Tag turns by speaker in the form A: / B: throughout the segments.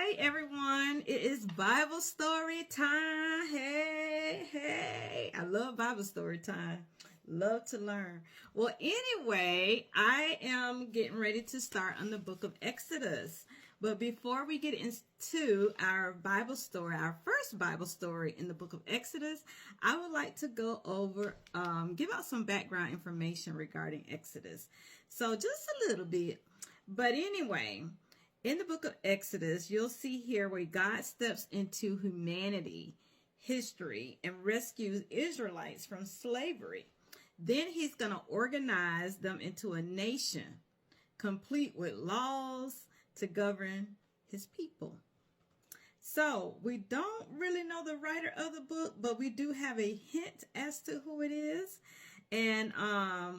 A: Hi, everyone. It is Bible story time. Hey. I love Bible story time. Love to learn. Well, anyway, I am getting ready to start on the book of Exodus. But before we get into our Bible story, our first Bible story in the book of Exodus, I would like to go over, give out some background information regarding Exodus. So just a little bit. But anyway, in the book of Exodus, you'll see here where God steps into humanity, history, and rescues Israelites from slavery. Then he's going to organize them into a nation, complete with laws to govern his people. So we don't really know the writer of the book, but we do have a hint as to who it is. And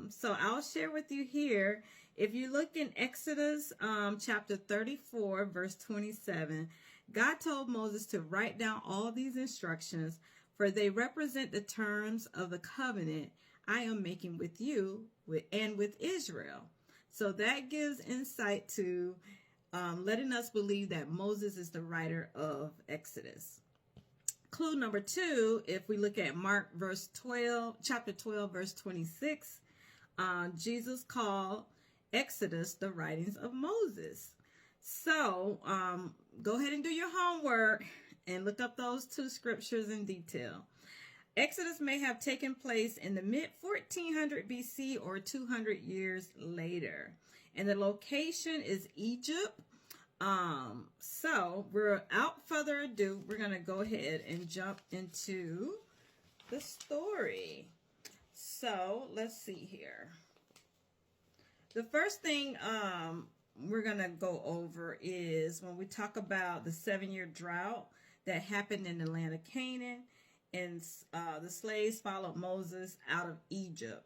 A: so I'll share with you here. If you look in Exodus chapter 34, verse 27, God told Moses to write down all these instructions, for they represent the terms of the covenant I am making with you and with Israel. So that gives insight to letting us believe that Moses is the writer of Exodus. Clue number 2, if we look at Mark chapter 12, verse 26, Jesus called Exodus the writings of Moses. So go ahead and do your homework and look up those two scriptures in detail. Exodus may have taken place in the mid-1400 BC or 200 years later. And the location is Egypt. So without further ado, we're going to go ahead and jump into the story. So let's see here. The first thing we're going to go over is when we talk about the 7-year drought that happened in the land of Canaan, and the slaves followed Moses out of Egypt.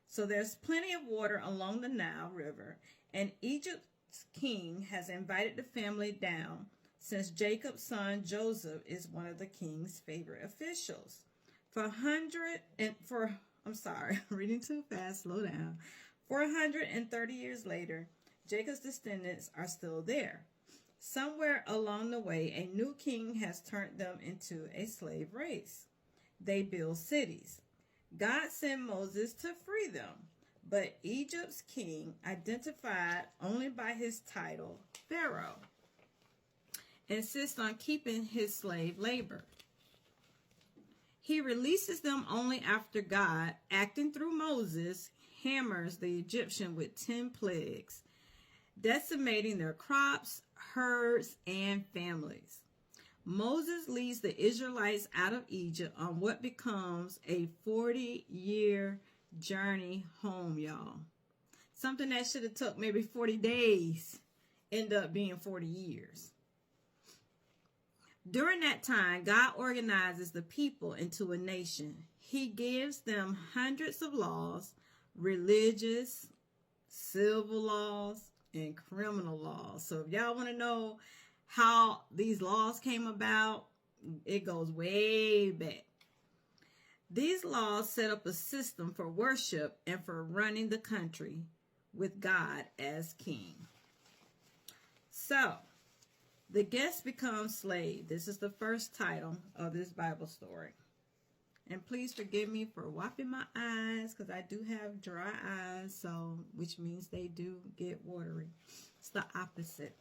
A: So there's plenty of water along the Nile River, and Egypt's king has invited the family down since Jacob's son Joseph is one of the king's favorite officials. Reading too fast, slow down. 430 years later, Jacob's descendants are still there. Somewhere along the way, a new king has turned them into a slave race. They build cities. God sent Moses to free them, but Egypt's king, identified only by his title, Pharaoh, insists on keeping his slave labor. He releases them only after God, acting through Moses, hammers the Egyptian with 10 plagues, decimating their crops, herds, and families. Moses leads the Israelites out of Egypt on what becomes a 40-year journey home, y'all. Something that should have took maybe 40 days ended up being 40 years. During that time, God organizes the people into a nation. He gives them hundreds of laws, religious, civil laws, and criminal laws. So if y'all want to know how these laws came about, it goes way back. These laws set up a system for worship and for running the country with God as king. So, the guest becomes slave. This is the first title of this Bible story. And please forgive me for wiping my eyes because I do have dry eyes, so which means they do get watery. It's the opposite.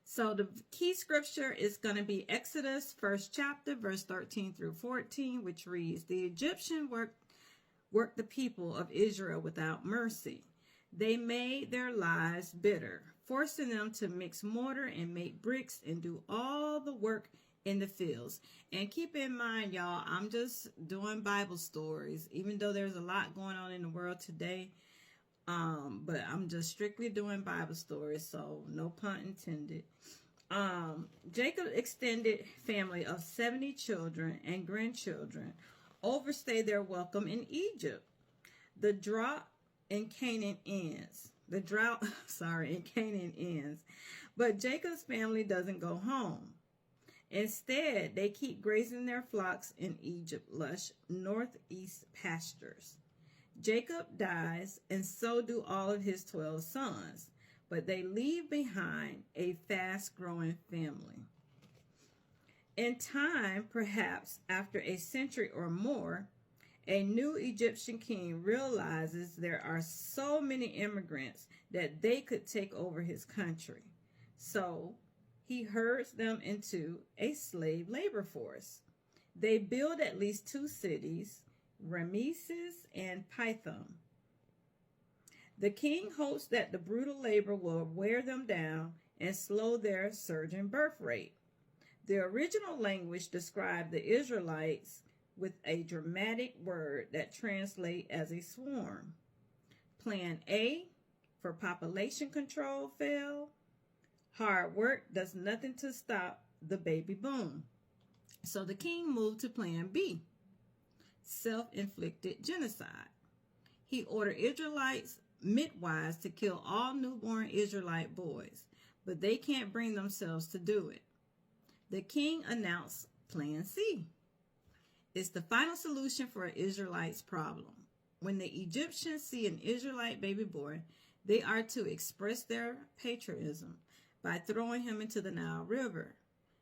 A: So the key scripture is going to be Exodus 1st chapter, verse 13 through 14, which reads, "The Egyptian worked the people of Israel without mercy. They made their lives bitter, forcing them to mix mortar and make bricks and do all the work in the fields." And keep in mind, y'all, I'm just doing Bible stories, even though there's a lot going on in the world today. But I'm just strictly doing Bible stories, so no pun intended. Jacob's extended family of 70 children and grandchildren overstayed their welcome in Egypt. The drought in Canaan ends. But Jacob's family doesn't go home. Instead, they keep grazing their flocks in Egypt's lush northeast pastures. Jacob dies, and so do all of his 12 sons. but they leave behind a fast-growing family. In time, perhaps after a century or more, a new Egyptian king realizes there are so many immigrants that they could take over his country. So he herds them into a slave labor force. They build at least 2 cities, Ramesses and Pithom. The king hopes that the brutal labor will wear them down and slow their surging birth rate. The original language described the Israelites with a dramatic word that translates as a swarm. Plan A for population control failed. Hard work does nothing to stop the baby boom. So the king moved to plan B, self-inflicted genocide. He ordered Israelites midwives to kill all newborn Israelite boys, but they can't bring themselves to do it. The king announced Plan C. It's the final solution for an Israelite's problem. When the Egyptians see an Israelite baby boy, they are to express their patriotism by throwing him into the Nile River.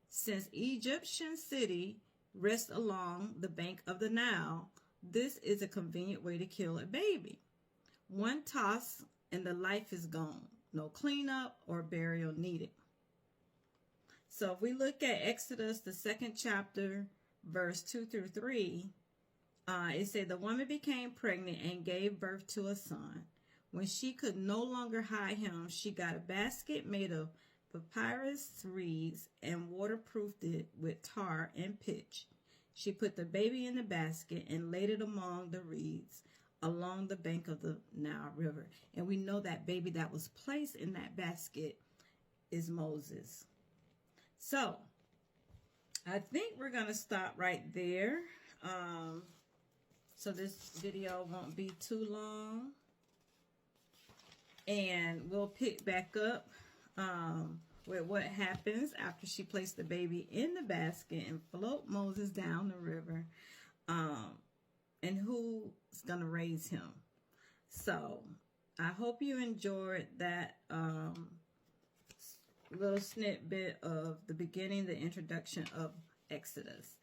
A: Since Egyptian city rests along the bank of the Nile, this is a convenient way to kill a baby. One toss and the life is gone. No cleanup or burial needed. So if we look at Exodus, the 2nd chapter, verse 2 through 3, it said, the woman became pregnant and gave birth to a son. When she could no longer hide him, she got a basket made of papyrus reeds and waterproofed it with tar and pitch. She put the baby in the basket and laid it among the reeds along the bank of the Nile River. And we know that baby that was placed in that basket is Moses. So I think we're going to stop right there. So this video won't be too long. And we'll pick back up with what happens after she placed the baby in the basket and float Moses down the river. And who's going to raise him. So I hope you enjoyed that little snippet of the beginning, the introduction of Exodus.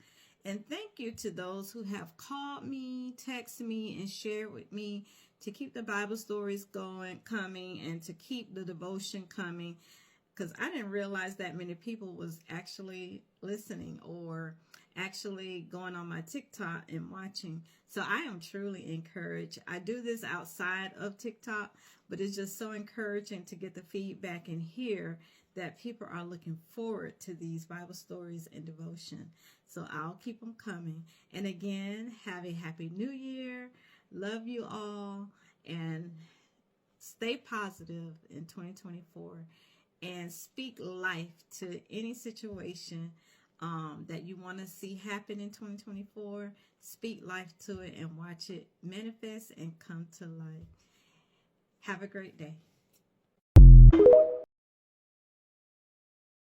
A: And thank you to those who have called me, texted me, and shared with me to keep the Bible stories coming, and to keep the devotion coming, because I didn't realize that many people was actually listening or actually going on my TikTok and watching. So I am truly encouraged. I do this outside of TikTok, but it's just so encouraging to get the feedback and hear that people are looking forward to these Bible stories and devotion. So I'll keep them coming. And again, have a happy new year. Love you all, and stay positive in 2024, and speak life to any situation that you want to see happen in 2024. Speak life to it and watch it manifest and come to life. Have a great day.